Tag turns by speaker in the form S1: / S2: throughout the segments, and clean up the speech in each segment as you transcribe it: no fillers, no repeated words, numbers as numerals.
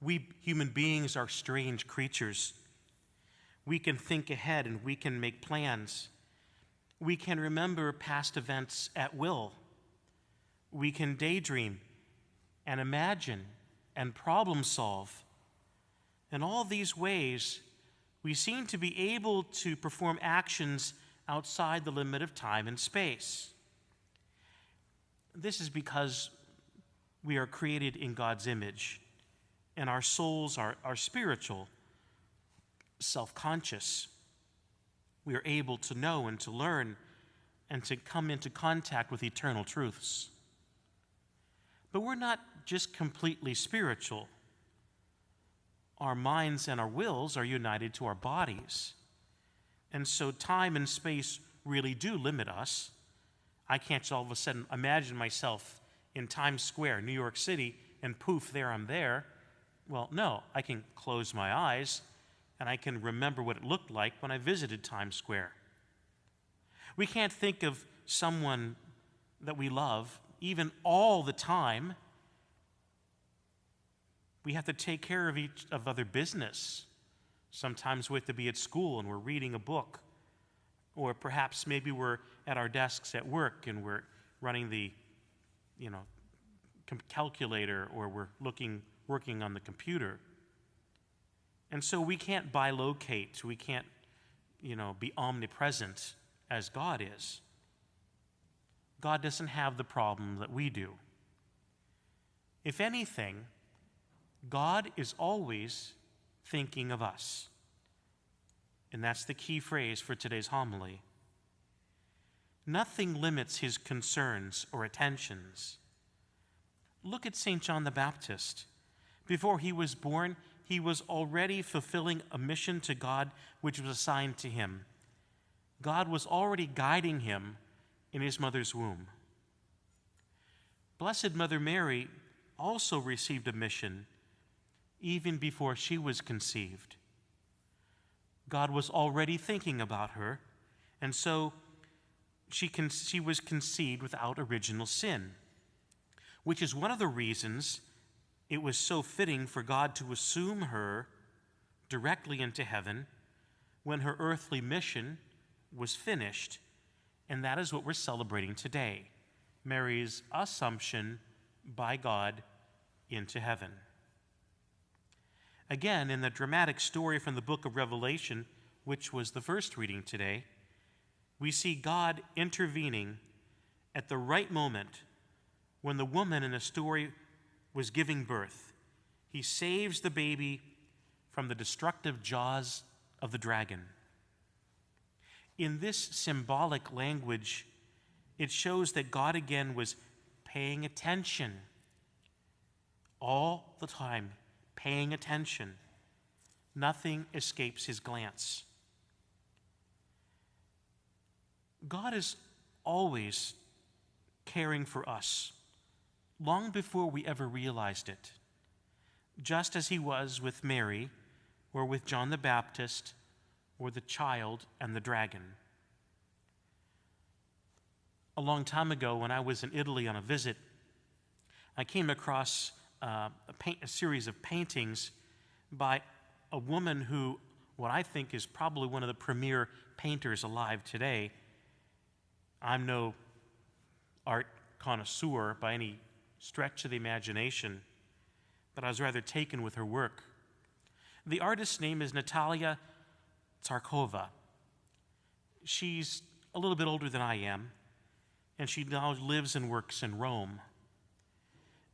S1: We human beings are strange creatures. We can think ahead and we can make plans. We can remember past events at will. We can daydream and imagine and problem solve. In all these ways, we seem to be able to perform actions outside the limit of time and space. This is because we are created in God's image, and our souls are spiritual, self-conscious. We are able to know and to learn and to come into contact with eternal truths. But we're not just completely spiritual. Our minds and our wills are united to our bodies. And so time and space really do limit us. I can't just all of a sudden imagine myself in Times Square, New York City, and poof, there I'm there. Well, no, I can close my eyes and I can remember what it looked like when I visited Times Square. We can't think of someone that we love even all the time. We have to take care of other business. Sometimes we have to be at school and we're reading a book. Or perhaps maybe we're at our desks at work and we're running the, calculator, or we're working on the computer. And so we can't bilocate. We can't, be omnipresent as God is. God doesn't have the problem that we do. If anything, God is always thinking of us. And that's the key phrase for today's homily. Nothing limits his concerns or attentions. Look at St. John the Baptist. Before he was born, he was already fulfilling a mission to God which was assigned to him. God was already guiding him in his mother's womb. Blessed Mother Mary also received a mission even before she was conceived. God was already thinking about her, and so she was conceived without original sin, which is one of the reasons it was so fitting for God to assume her directly into heaven when her earthly mission was finished, and that is what we're celebrating today, Mary's assumption by God into heaven. Again, in the dramatic story from the book of Revelation, which was the first reading today, we see God intervening at the right moment when the woman in the story was giving birth. He saves the baby from the destructive jaws of the dragon. In this symbolic language, it shows that God again was paying attention all the time, paying attention. Nothing escapes his glance. God is always caring for us, long before we ever realized it, just as he was with Mary, or with John the Baptist, or the child and the dragon. A long time ago, when I was in Italy on a visit, I came across a series of paintings by a woman who, what I think is probably one of the premier painters alive today. I'm no art connoisseur by any stretch of the imagination, but I was rather taken with her work. The artist's name is Natalia Tsarkova. She's a little bit older than I am, and she now lives and works in Rome.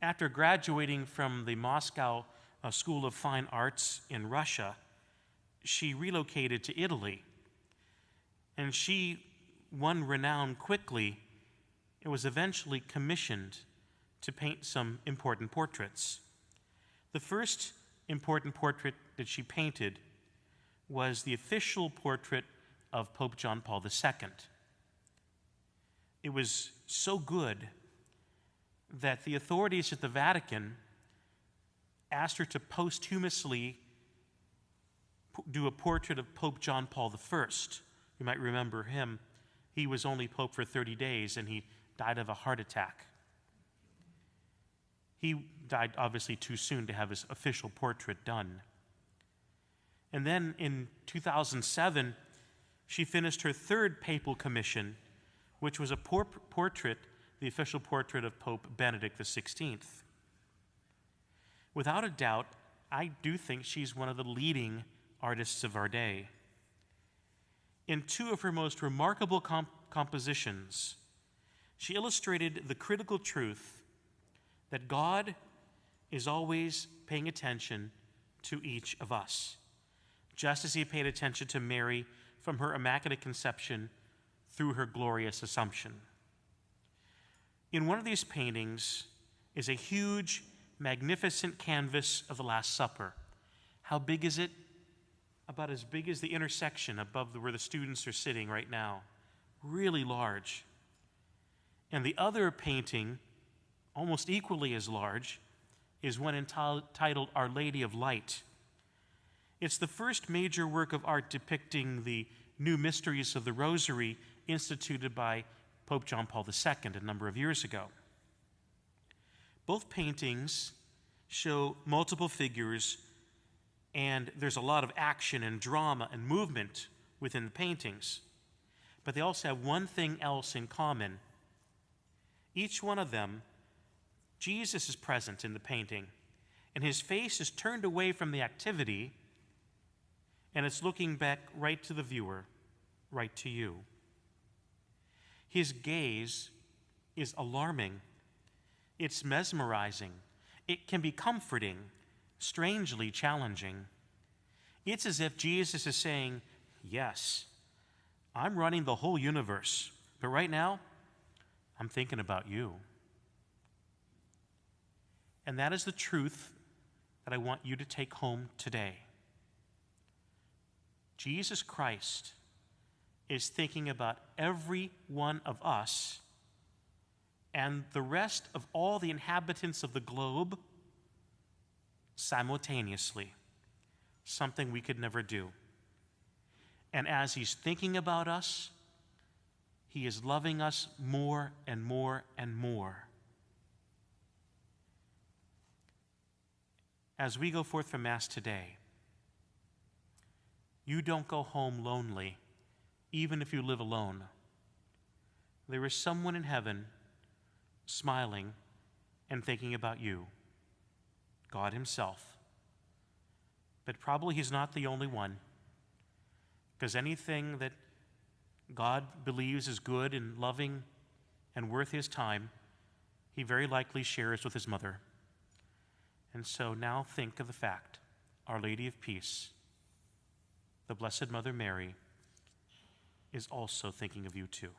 S1: After graduating from the Moscow School of Fine Arts in Russia, she relocated to Italy, and she won renown quickly and was eventually commissioned to paint some important portraits. The first important portrait that she painted was the official portrait of Pope John Paul II. It was so good that the authorities at the Vatican asked her to posthumously do a portrait of Pope John Paul I. You might remember him. He was only Pope for 30 days, and he died of a heart attack. He died obviously too soon to have his official portrait done. And then in 2007, she finished her third papal commission, which was a portrait, the official portrait of Pope Benedict XVI. Without a doubt, I do think she's one of the leading artists of our day. In two of her most remarkable compositions, she illustrated the critical truth that God is always paying attention to each of us, just as he paid attention to Mary from her Immaculate Conception through her glorious Assumption. In one of these paintings is a huge, magnificent canvas of the Last Supper. How big is it? About as big as the intersection above where the students are sitting right now. Really large. And the other painting, almost equally as large, is one entitled Our Lady of Light. It's the first major work of art depicting the new mysteries of the Rosary instituted by Pope John Paul II a number of years ago. Both paintings show multiple figures, and there's a lot of action and drama and movement within the paintings. But they also have one thing else in common. Each one of them, Jesus is present in the painting, and his face is turned away from the activity, and it's looking back right to the viewer, right to you. His gaze is alarming. It's mesmerizing. It can be comforting, strangely challenging. It's as if Jesus is saying, yes, I'm running the whole universe, but right now, I'm thinking about you. And that is the truth that I want you to take home today. Jesus Christ is thinking about every one of us and the rest of all the inhabitants of the globe simultaneously, something we could never do. And as he's thinking about us, he is loving us more and more and more. As we go forth from Mass today, you don't go home lonely, even if you live alone. There is someone in heaven smiling and thinking about you, God himself. But probably he's not the only one, because anything that God believes is good and loving and worth his time, he very likely shares with his mother. And so now think of the fact, Our Lady of Peace, the Blessed Mother Mary, is also thinking of you too.